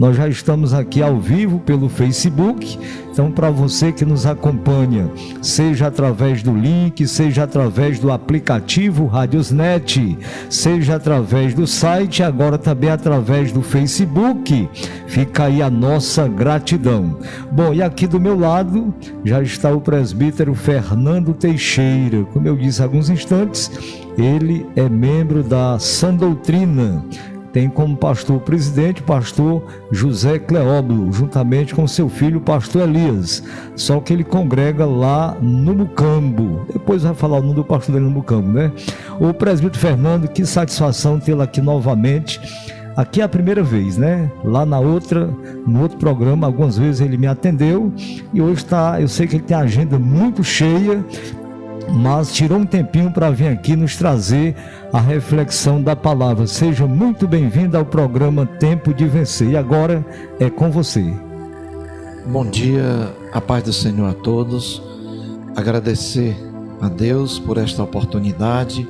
Nós já estamos aqui ao vivo pelo Facebook. Então, para você que nos acompanha, seja através do link, seja através do aplicativo Radiosnet, seja através do site, agora também através do Facebook, fica aí a nossa gratidão. Bom, e aqui do meu lado já está o presbítero Fernando Teixeira. Como eu disse há alguns instantes, ele é membro da Sã Doutrina. Tem como pastor presidente o pastor José Cleóbulo, juntamente com seu filho, o pastor Elias. Só que ele congrega lá no Mucambo. Depois vai falar o nome do pastor dele no Mucambo, né? O presbítero Fernando, que satisfação tê-lo aqui novamente. Aqui é a primeira vez, né? Lá no outro programa, algumas vezes ele me atendeu. E hoje eu sei que ele tem a agenda muito cheia, mas tirou um tempinho para vir aqui nos trazer a reflexão da palavra. Seja muito bem-vindo ao programa Tempo de Vencer. E agora é com você. Bom dia, a paz do Senhor a todos. Agradecer a Deus por esta oportunidade,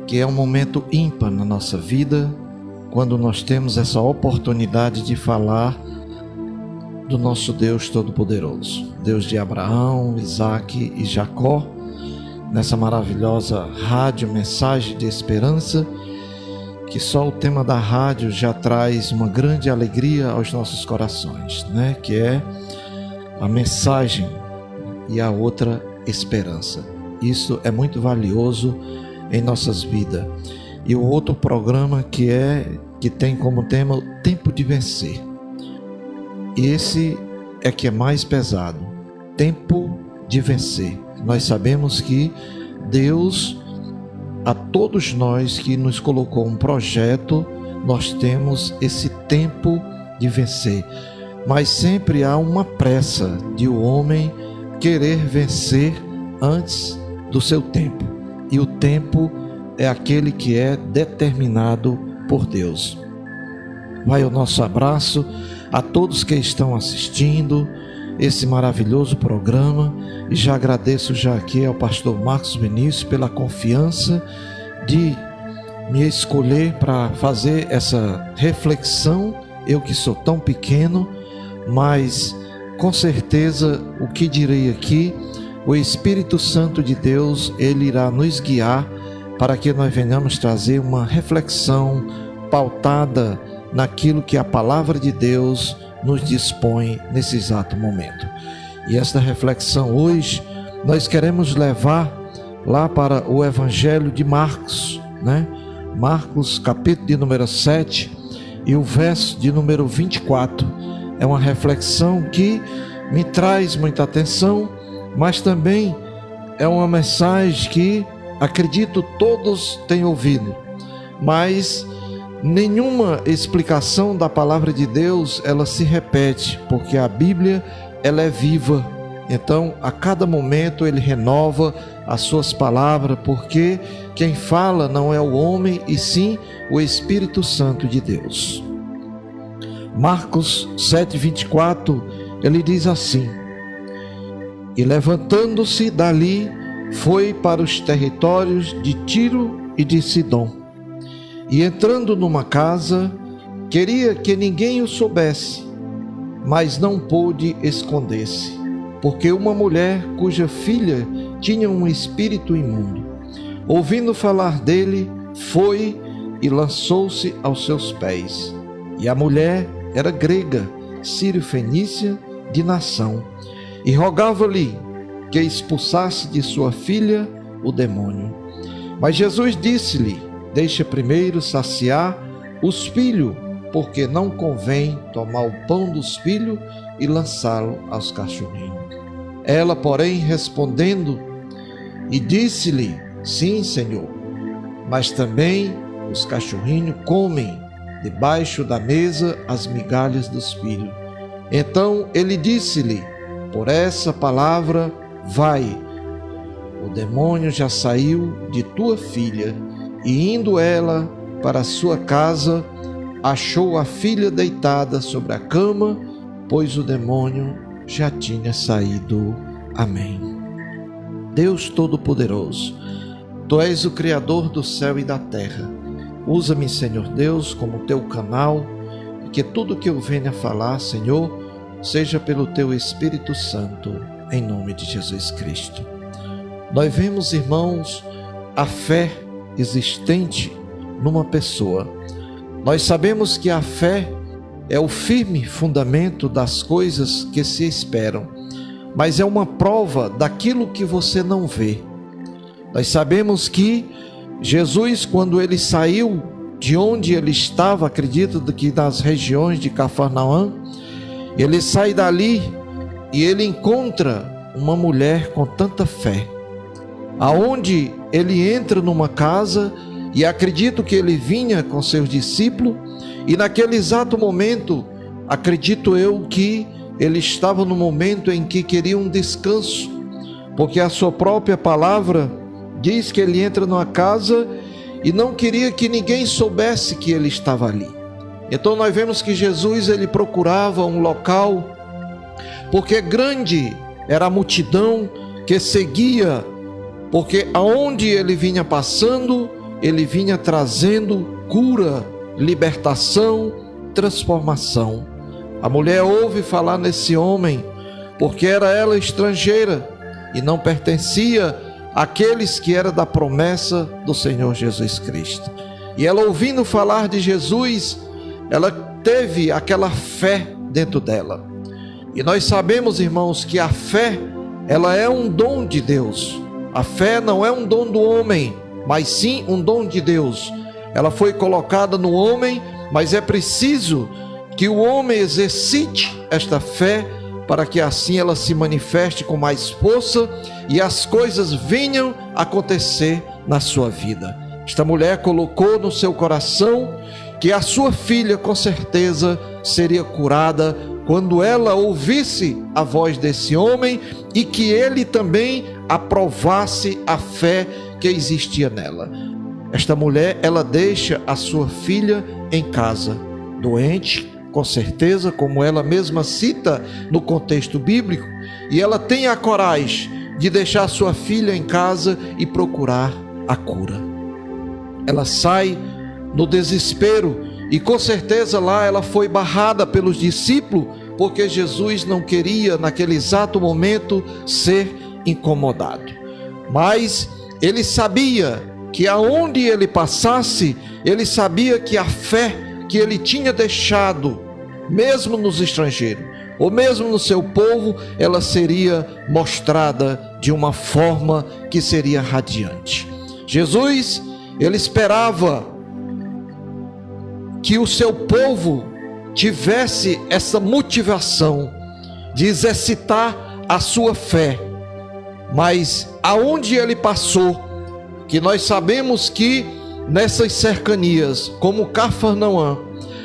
que é um momento ímpar na nossa vida, quando nós temos essa oportunidade de falar do nosso Deus Todo-Poderoso, Deus de Abraão, Isaque e Jacó, nessa maravilhosa rádio Mensagem de Esperança, que só o tema da rádio já traz uma grande alegria aos nossos corações, né? Que é a mensagem e a outra esperança. Isso é muito valioso em nossas vidas. E o outro programa que tem como tema o Tempo de Vencer. Esse é que é mais pesado, Tempo de Vencer. Nós sabemos que Deus, a todos nós que nos colocou um projeto, nós temos esse tempo de vencer. Mas sempre há uma pressa de o homem querer vencer antes do seu tempo. E o tempo é aquele que é determinado por Deus. Vai o nosso abraço a todos que estão assistindo esse maravilhoso programa, e já agradeço aqui ao pastor Marcos Vinícius pela confiança de me escolher para fazer essa reflexão, eu que sou tão pequeno, mas com certeza o que direi aqui, o Espírito Santo de Deus, ele irá nos guiar para que nós venhamos trazer uma reflexão pautada naquilo que a palavra de Deus nos dispõe nesse exato momento. E esta reflexão hoje nós queremos levar lá para o Evangelho de Marcos, né? Marcos capítulo de número 7 e o verso de número 24. É uma reflexão que me traz muita atenção, mas também é uma mensagem que acredito todos têm ouvido, mas nenhuma explicação da palavra de Deus ela se repete, porque a Bíblia ela é viva. Então a cada momento ele renova as suas palavras, porque quem fala não é o homem e sim o Espírito Santo de Deus. Marcos 7:24, ele diz assim: e levantando-se dali foi para os territórios de Tiro e de Sidom. E entrando numa casa, queria que ninguém o soubesse, mas não pôde esconder-se, porque uma mulher cuja filha tinha um espírito imundo, ouvindo falar dele, foi e lançou-se aos seus pés. E a mulher era grega, sírio-fenícia de nação, e rogava-lhe que expulsasse de sua filha o demônio. Mas Jesus disse-lhe: deixa primeiro saciar os filhos, porque não convém tomar o pão dos filhos e lançá-lo aos cachorrinhos. Ela, porém, respondendo, e disse-lhe: sim, Senhor, mas também os cachorrinhos comem debaixo da mesa as migalhas dos filhos. Então ele disse-lhe: por essa palavra, vai, o demônio já saiu de tua filha. E indo ela para a sua casa, achou a filha deitada sobre a cama, pois o demônio já tinha saído. Amém. Deus Todo-Poderoso, Tu és o Criador do céu e da terra. Usa-me, Senhor Deus, como Teu canal, que tudo que eu venha falar, Senhor, seja pelo Teu Espírito Santo, em nome de Jesus Cristo. Nós vemos, irmãos, a fé existente numa pessoa. Nós sabemos que a fé é o firme fundamento das coisas que se esperam, mas é uma prova daquilo que você não vê. Nós sabemos que Jesus, quando ele saiu de onde ele estava, acredito que nas regiões de Cafarnaum, ele sai dali e ele encontra uma mulher com tanta fé, aonde ele entra numa casa, e acredito que ele vinha com seus discípulos, e naquele exato momento, acredito eu que ele estava no momento em que queria um descanso, porque a sua própria palavra diz que ele entra numa casa e não queria que ninguém soubesse que ele estava ali. Então nós vemos que Jesus, ele procurava um local, porque grande era a multidão que seguia, porque aonde ele vinha passando, ele vinha trazendo cura, libertação, transformação. A mulher ouve falar nesse homem, porque era ela estrangeira e não pertencia àqueles que era da promessa do Senhor Jesus Cristo. E ela, ouvindo falar de Jesus, ela teve aquela fé dentro dela. E nós sabemos, irmãos, que a fé, ela é um dom de Deus. A fé não é um dom do homem, mas sim um dom de Deus. Ela foi colocada no homem, mas é preciso que o homem exercite esta fé para que assim ela se manifeste com mais força e as coisas venham a acontecer na sua vida. Esta mulher colocou no seu coração que a sua filha com certeza seria curada quando ela ouvisse a voz desse homem e que ele também aprovasse a fé que existia nela. Esta mulher, ela deixa a sua filha em casa, doente, com certeza, como ela mesma cita no contexto bíblico, e ela tem a coragem de deixar sua filha em casa e procurar a cura. Ela sai no desespero e com certeza lá ela foi barrada pelos discípulos, porque Jesus não queria naquele exato momento ser incomodado. Mas ele sabia que aonde ele passasse, ele sabia que a fé que ele tinha deixado, mesmo nos estrangeiros, ou mesmo no seu povo, ela seria mostrada de uma forma que seria radiante. Jesus, ele esperava que o seu povo tivesse essa motivação de exercitar a sua fé, mas aonde ele passou, que nós sabemos que nessas cercanias, como Cafarnaum,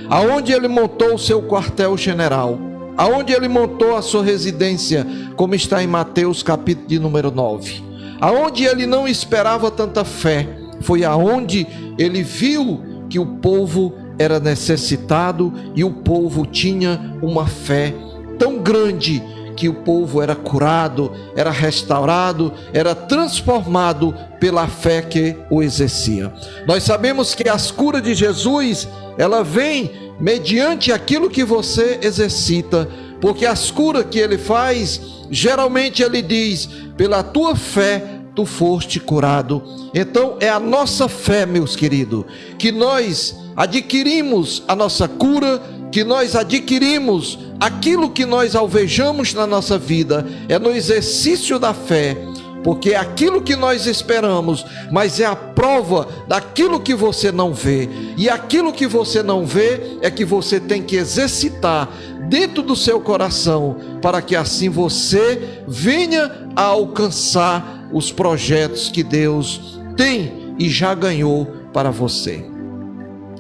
aonde ele montou o seu quartel-general, aonde ele montou a sua residência, como está em Mateus capítulo de número 9, aonde ele não esperava tanta fé, foi aonde ele viu que o povo era necessitado e o povo tinha uma fé tão grande que o povo era curado, era restaurado, era transformado pela fé que o exercia. Nós sabemos que as curas de Jesus, ela vem mediante aquilo que você exercita, porque as curas que ele faz, geralmente ele diz, pela tua fé tu foste curado. Então é a nossa fé, meus queridos, que nós adquirimos a nossa cura, que nós adquirimos aquilo que nós alvejamos na nossa vida, é no exercício da fé, porque é aquilo que nós esperamos, mas é a prova daquilo que você não vê, e aquilo que você não vê é que você tem que exercitar dentro do seu coração, para que assim você venha a alcançar os projetos que Deus tem e já ganhou para você.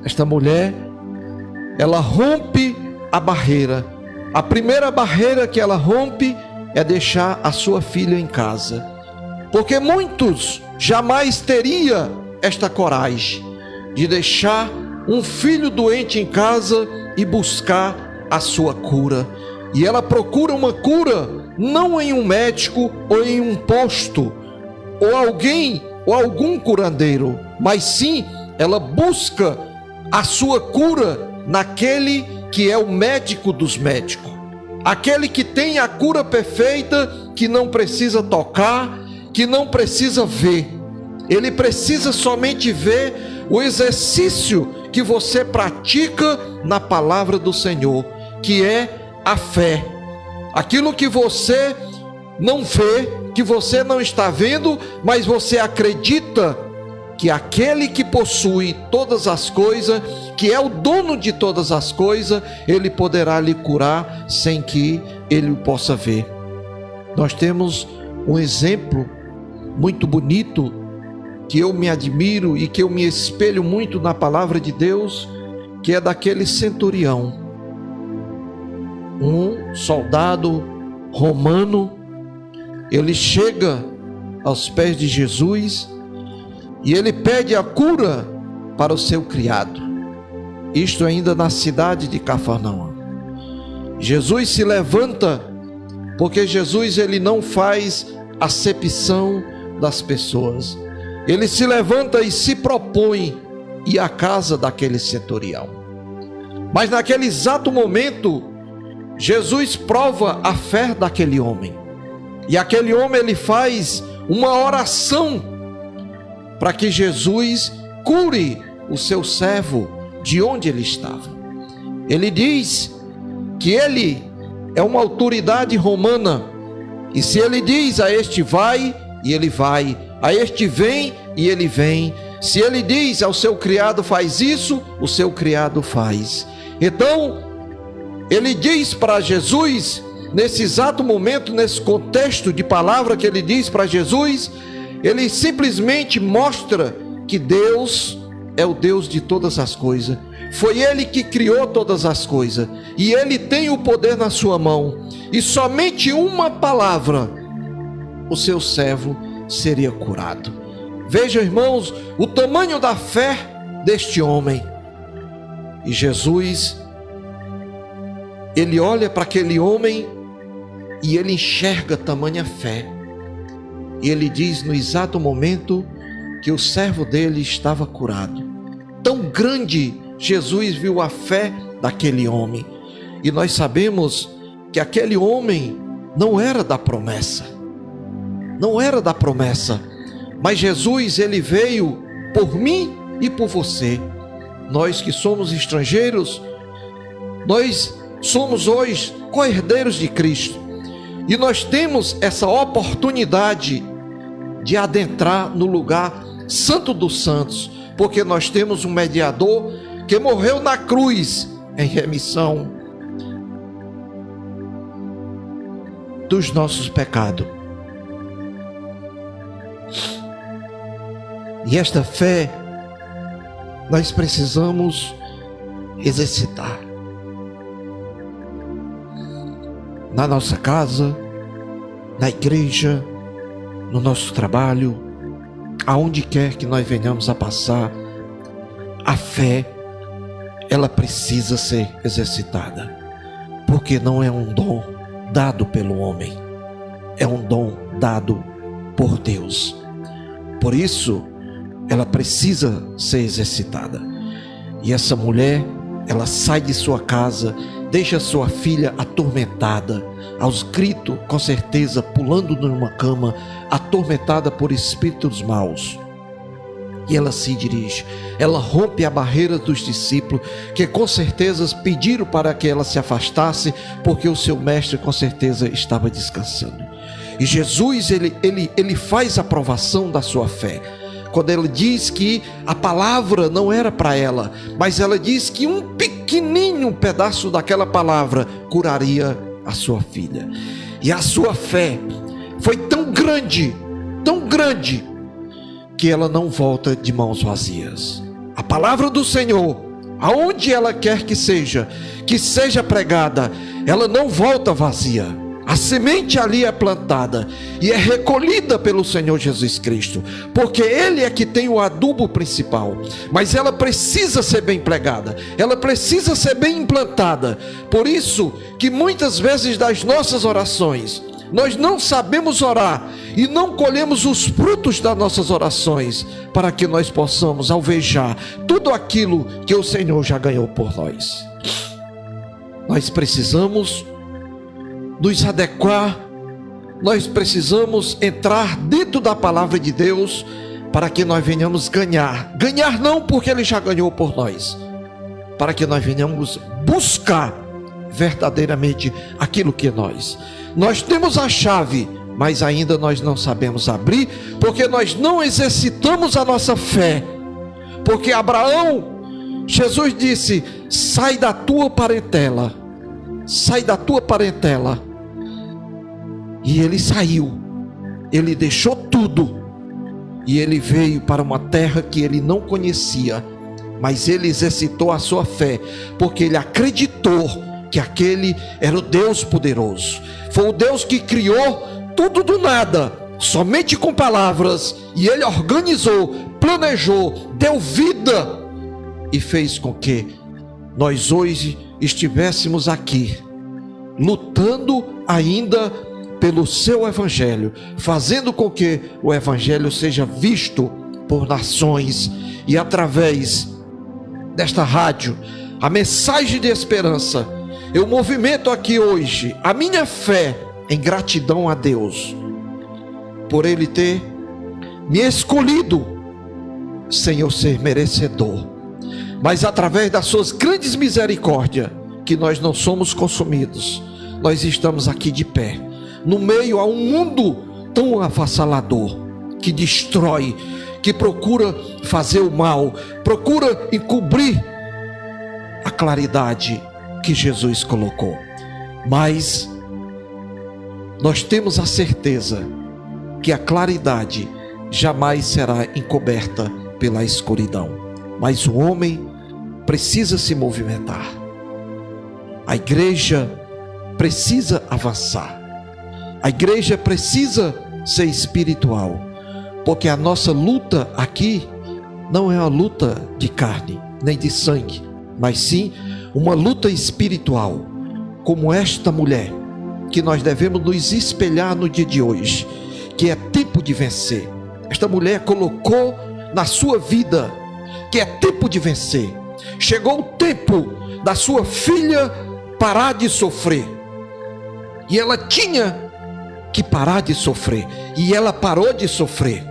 Esta mulher, ela rompe a barreira. A primeira barreira que ela rompe é deixar a sua filha em casa, porque muitos jamais teriam esta coragem de deixar um filho doente em casa e buscar a sua cura. E ela procura uma cura não em um médico ou em um posto ou alguém ou algum curandeiro, mas sim ela busca a sua cura naquele que é o médico dos médicos, aquele que tem a cura perfeita, que não precisa tocar, que não precisa ver. Ele precisa somente ver o exercício que você pratica na palavra do Senhor, que é a fé. Aquilo que você não vê, que você não está vendo, mas você acredita que aquele que possui todas as coisas, que é o dono de todas as coisas, ele poderá lhe curar sem que ele o possa ver. Nós temos um exemplo muito bonito, que eu me admiro e que eu me espelho muito na palavra de Deus, que é daquele centurião, um soldado romano. Ele chega aos pés de Jesus e ele pede a cura para o seu criado, isto ainda na cidade de Cafarnaum. Jesus se levanta, porque Jesus ele não faz acepção das pessoas. Ele se levanta e se propõe ir à casa daquele centurião. Mas naquele exato momento, Jesus prova a fé daquele homem. E aquele homem ele faz uma oração para que Jesus cure o seu servo de onde ele estava. Ele diz que ele é uma autoridade romana, e se ele diz a este vai, e ele vai, a este vem, e ele vem. Se ele diz ao seu criado faz isso, o seu criado faz. Então ele diz para Jesus, nesse exato momento, nesse contexto de palavra que ele diz para Jesus, ele simplesmente mostra que Deus é o Deus de todas as coisas. Foi Ele que criou todas as coisas, e Ele tem o poder na sua mão, e somente uma palavra, o seu servo seria curado. Vejam, irmãos, o tamanho da fé deste homem. E Jesus, ele olha para aquele homem e ele enxerga tamanha fé. E ele diz no exato momento que o servo dele estava curado. Tão grande Jesus viu a fé daquele homem. E nós sabemos que aquele homem não era da promessa. Não era da promessa. Mas Jesus, ele veio por mim e por você. Nós que somos estrangeiros, nós somos hoje co-herdeiros de Cristo. E nós temos essa oportunidade de adentrar no lugar santo dos santos, porque nós temos um mediador que morreu na cruz em remissão dos nossos pecados. E esta fé nós precisamos exercitar na nossa casa, na igreja, no nosso trabalho, aonde quer que nós venhamos a passar. A fé, ela precisa ser exercitada, porque não é um dom dado pelo homem, é um dom dado por Deus. Por isso, ela precisa ser exercitada. E essa mulher, ela sai de sua casa, deixa sua filha atormentada, aos gritos, com certeza, pulando numa cama, atormentada por espíritos maus. E ela se dirige, ela rompe a barreira dos discípulos, que com certeza pediram para que ela se afastasse, porque o seu mestre com certeza estava descansando. E Jesus, ele faz a provação da sua fé, quando ele diz que a palavra não era para ela, mas ela diz que um pequenininho pedaço daquela palavra curaria a sua filha. E a sua fé foi tão grande, que ela não volta de mãos vazias. A palavra do Senhor, aonde ela quer que seja pregada, ela não volta vazia. A semente ali é plantada e é recolhida pelo Senhor Jesus Cristo, porque Ele é que tem o adubo principal, mas ela precisa ser bem pregada, ela precisa ser bem implantada. Por isso que muitas vezes das nossas orações, nós não sabemos orar e não colhemos os frutos das nossas orações, para que nós possamos alvejar tudo aquilo que o Senhor já ganhou por nós. nós precisamos nos adequar, nós precisamos entrar dentro da palavra de Deus para que nós venhamos ganhar. Ganhar não porque Ele já ganhou por nós, para que nós venhamos buscar verdadeiramente aquilo que nós temos a chave, mas ainda nós não sabemos abrir, porque nós não exercitamos a nossa fé. Porque Abraão, Jesus disse: sai da tua parentela, sai da tua parentela. E ele saiu, ele deixou tudo, e ele veio para uma terra que ele não conhecia, mas ele exercitou a sua fé, porque ele acreditou que aquele era o Deus poderoso. Foi o Deus que criou tudo do nada, somente com palavras, e ele organizou, planejou, deu vida e fez com que nós hoje estivéssemos aqui, lutando ainda pelo seu evangelho, fazendo com que o evangelho seja visto por nações, e através desta rádio, a mensagem de esperança, eu movimento aqui hoje a minha fé em gratidão a Deus, por Ele ter me escolhido, sem eu ser merecedor, mas através das suas grandes misericórdias, que nós não somos consumidos, nós estamos aqui de pé, no meio a um mundo tão avassalador, que destrói, que procura fazer o mal, procura encobrir a claridade que Jesus colocou. Mas nós temos a certeza que a claridade jamais será encoberta pela escuridão, mas o homem precisa se movimentar, a igreja precisa avançar, a igreja precisa ser espiritual, porque a nossa luta aqui não é uma luta de carne nem de sangue, mas sim uma luta espiritual, como esta mulher, que nós devemos nos espelhar no dia de hoje, que é tempo de vencer. Esta mulher colocou na sua vida que é tempo de vencer. Chegou o tempo da sua filha parar de sofrer, e ela tinha que parar de sofrer, e ela parou de sofrer,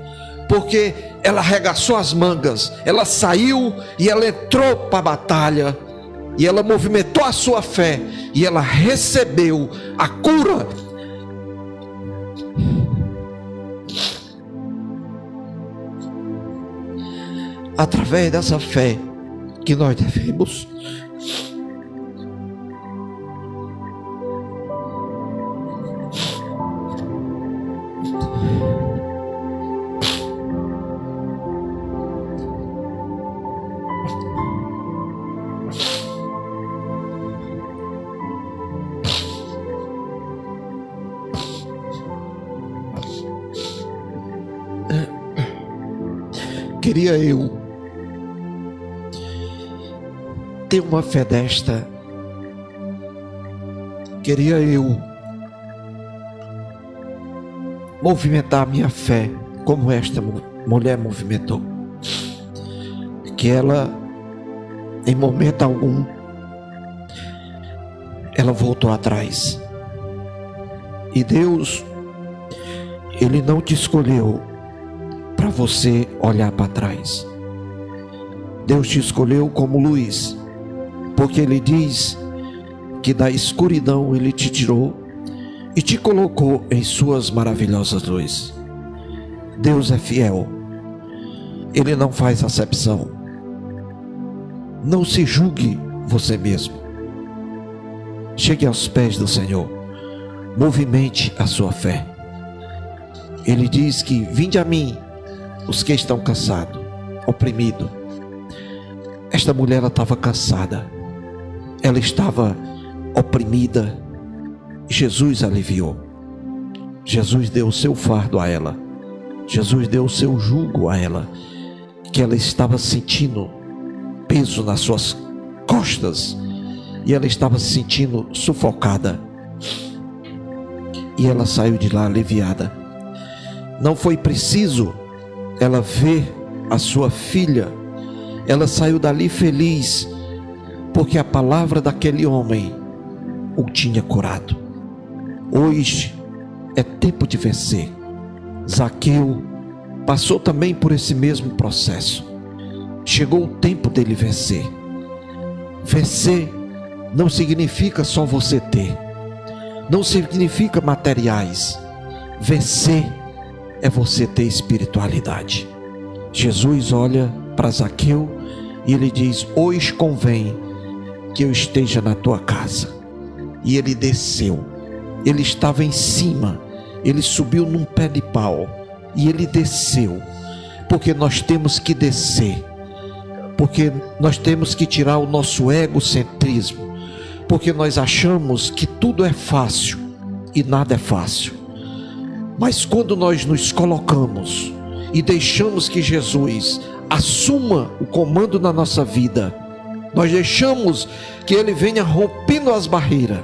porque ela arregaçou as mangas, ela saiu e ela entrou para a batalha, e ela movimentou a sua fé, e ela recebeu a cura. Através dessa fé que nós devemos queria eu ter uma fé desta, queria eu movimentar a minha fé como esta mulher movimentou, que ela, em momento algum, ela voltou atrás, e Deus, Ele não te escolheu para você olhar para trás. Deus te escolheu como luz, porque Ele diz que da escuridão Ele te tirou e te colocou em suas maravilhosas luzes. Deus é fiel, Ele não faz acepção. Não se julgue você mesmo. Chegue aos pés do Senhor, movimente a sua fé. Ele diz que: vinde a mim os que estão cansados, oprimidos. Esta mulher, ela estava cansada, ela estava oprimida. Jesus aliviou, Jesus deu o seu fardo a ela, Jesus deu o seu jugo a ela, que ela estava sentindo peso nas suas costas, e ela estava se sentindo sufocada, e ela saiu de lá aliviada. Não foi preciso ela ver a sua filha, ela saiu dali feliz, porque a palavra daquele homem o tinha curado. Hoje é tempo de vencer. Zaqueu passou também por esse mesmo processo. Chegou o tempo dele vencer. Vencer não significa só você ter, não significa materiais. Vencer é você ter espiritualidade. Jesus olha para Zaqueu e ele diz: hoje convém que eu esteja na tua casa. E ele desceu. Ele estava em cima, ele subiu num pé de pau e ele desceu, porque nós temos que descer, porque nós temos que tirar o nosso egocentrismo, porque nós achamos que tudo é fácil e nada é fácil. Mas quando nós nos colocamos e deixamos que Jesus assuma o comando na nossa vida, nós deixamos que Ele venha rompendo as barreiras,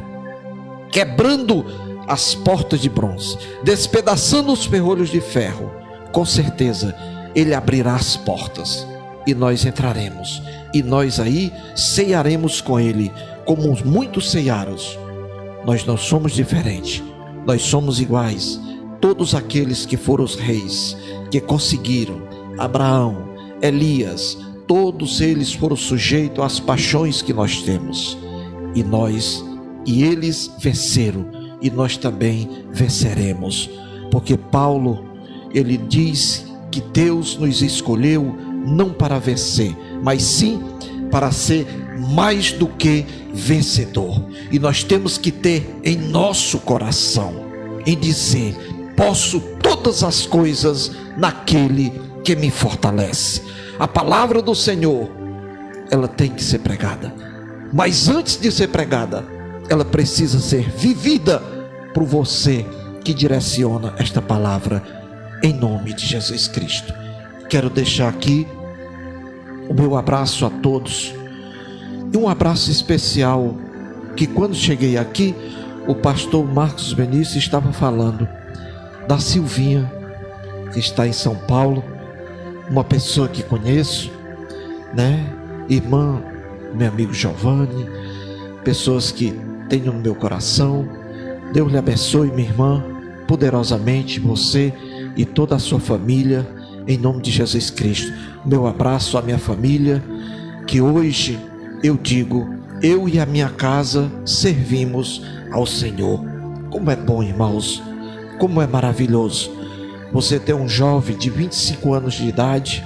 quebrando as portas de bronze, despedaçando os ferrolhos de ferro, com certeza Ele abrirá as portas e nós entraremos, e nós aí ceiaremos com Ele, como muitos ceiaram. Nós não somos diferentes, nós somos iguais. Todos aqueles que foram os reis, que conseguiram, Abraão, Elias, todos eles foram sujeitos às paixões que nós temos, e eles venceram, e nós também venceremos, porque Paulo, ele diz que Deus nos escolheu não para vencer, mas sim para ser mais do que vencedor. E nós temos que ter em nosso coração, em dizer: posso todas as coisas naquele que me fortalece. A palavra do Senhor, ela tem que ser pregada, mas antes de ser pregada, ela precisa ser vivida por você que direciona esta palavra, em nome de Jesus Cristo. Quero deixar aqui o meu abraço a todos, e um abraço especial, que quando cheguei aqui, o pastor Marcos Benício estava falando da Silvinha, que está em São Paulo, uma pessoa que conheço, né? Irmã, meu amigo Giovanni, pessoas que tenho no meu coração. Deus lhe abençoe, minha irmã, poderosamente, você e toda a sua família, em nome de Jesus Cristo. Meu abraço à minha família, que hoje eu digo: eu e a minha casa servimos ao Senhor. Como é bom, irmãos, como é maravilhoso você ter um jovem de 25 anos de idade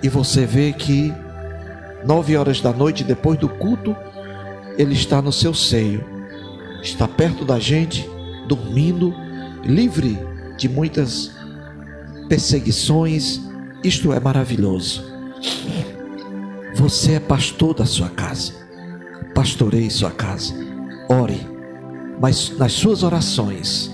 e você vê que 9 horas da noite, depois do culto, ele está no seu seio, está perto da gente, dormindo, livre de muitas perseguições. Isto é maravilhoso. Você é pastor da sua casa, pastoreie sua casa, ore, mas nas suas orações,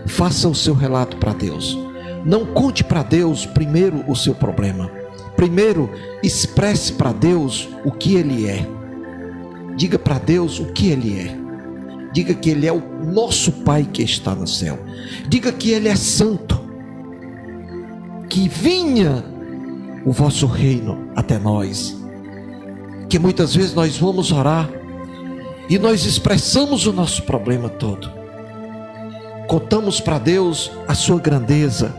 faça o seu relato para Deus. Não conte para Deus primeiro o seu problema. Primeiro, expresse para Deus o que Ele é. Diga para Deus o que Ele é. Diga que Ele é o nosso Pai que está no céu. Diga que Ele é santo. Que venha o vosso reino até nós. Que muitas vezes nós vamos orar e nós expressamos o nosso problema todo. Contamos para Deus a sua grandeza,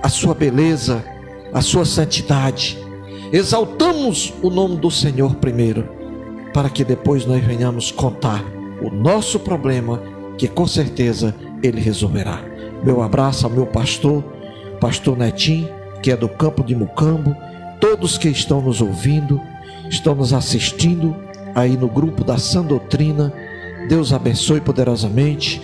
a sua beleza, a sua santidade. Exaltamos o nome do Senhor primeiro, para que depois nós venhamos contar o nosso problema, que com certeza Ele resolverá. Meu abraço ao meu pastor Netinho, que é do campo de Mucambo, todos que estão nos ouvindo, estão nos assistindo aí no grupo da Sã Doutrina. Deus abençoe poderosamente.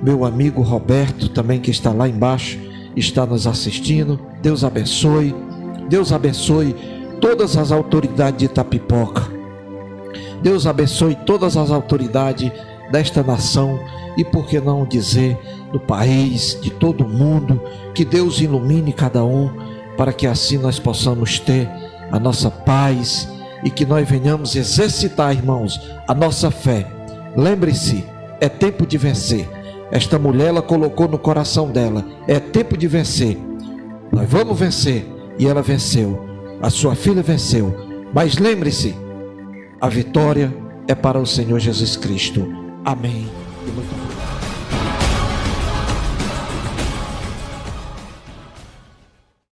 Meu amigo Roberto também, que está lá embaixo, está nos assistindo. Deus abençoe. Deus abençoe todas as autoridades de Itapipoca. Deus abençoe todas as autoridades desta nação, e por que não dizer do país, de todo o mundo. Que Deus ilumine cada um, para que assim nós possamos ter a nossa paz, e que nós venhamos exercitar, irmãos, a nossa fé. Lembre-se, é tempo de vencer. Esta mulher, ela colocou no coração dela: é tempo de vencer. Nós vamos vencer. E ela venceu. A sua filha venceu. Mas lembre-se, a vitória é para o Senhor Jesus Cristo. Amém. E muito obrigado.